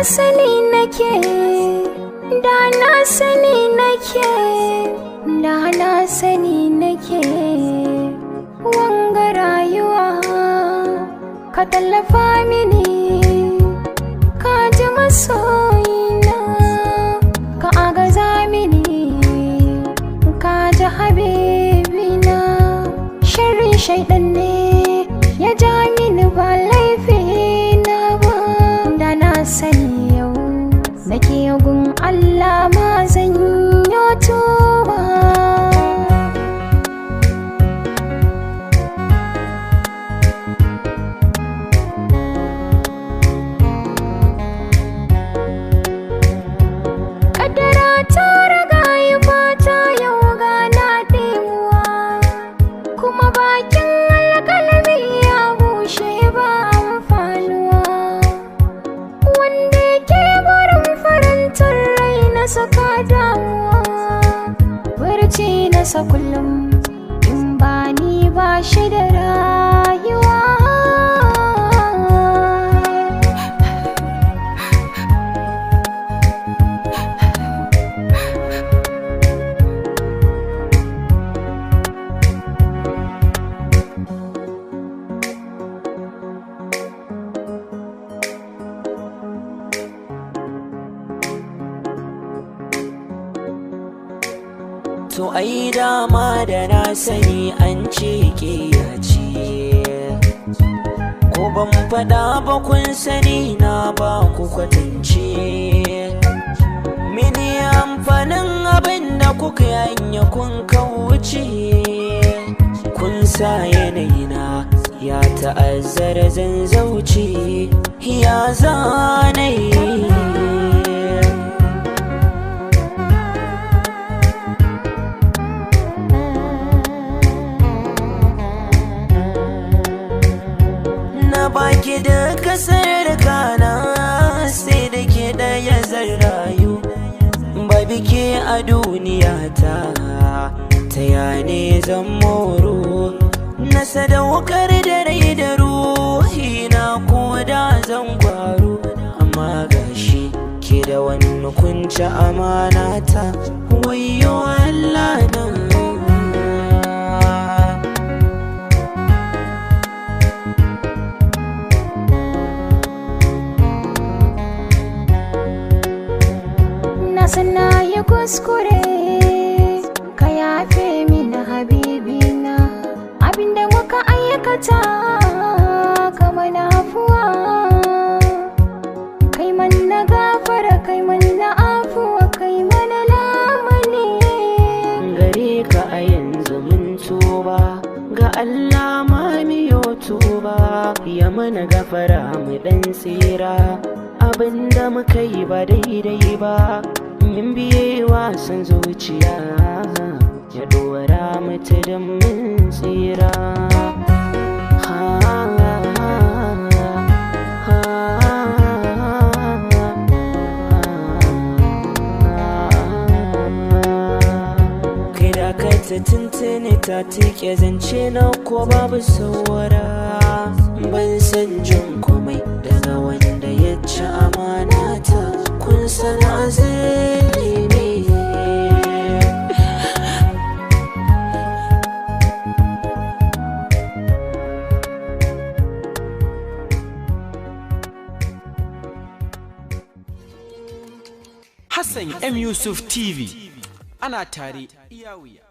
sani nake, da na sani nake, da na sani nake. Wanga rayuwa ka tallafa mini, ka ji masoyina, ka agaza mini, ka ji habibina. Sharrin shaidan ne ya ja mini ba laifina ba, da na sani yau nake gun Allah ma zan yi tuba. Saka damuwa barci nasa kullum, in ba ni ba shi da rayuwa. To ai dama da na sani an ce ƙiyaci, ko ban faɗa ba kun sani na ba ku kwatance. Mini amfanin abin da kuka yanya kun kauce, kun sa yanayina ya ta'azzara zan zauce, ya zanayi. Baki da kasar kana sai da ke ɗaya zan rayu, ba bike a duniya ta yane zan moro. Na sadaukar da rai da ruhi na ko da zan kwaro, amma gashi ke da wani kunci amana ta, wayyo Allah nan. Sana ya kuskure, ka yafe mini habibina, abinda muka aikata ka mana afuwa. Kai mana gafara, kai mana afuwa, kai mana lamani. Gare ka a yanzu mun tuba, ga Allah ma miyo tuba, ya mana gafara mu dan tsira. Abinda muka yi ba daidai ba, min biye wasan zuciya, ya dora mata da mun tsira. Kai da ka ta tuntuni ta tike zance na ko babu saurara, ban san jin komai daga wanda ya ci amana ta. Kun sana zai ne Hassan M Yusuf TV, ana tare iya wuya.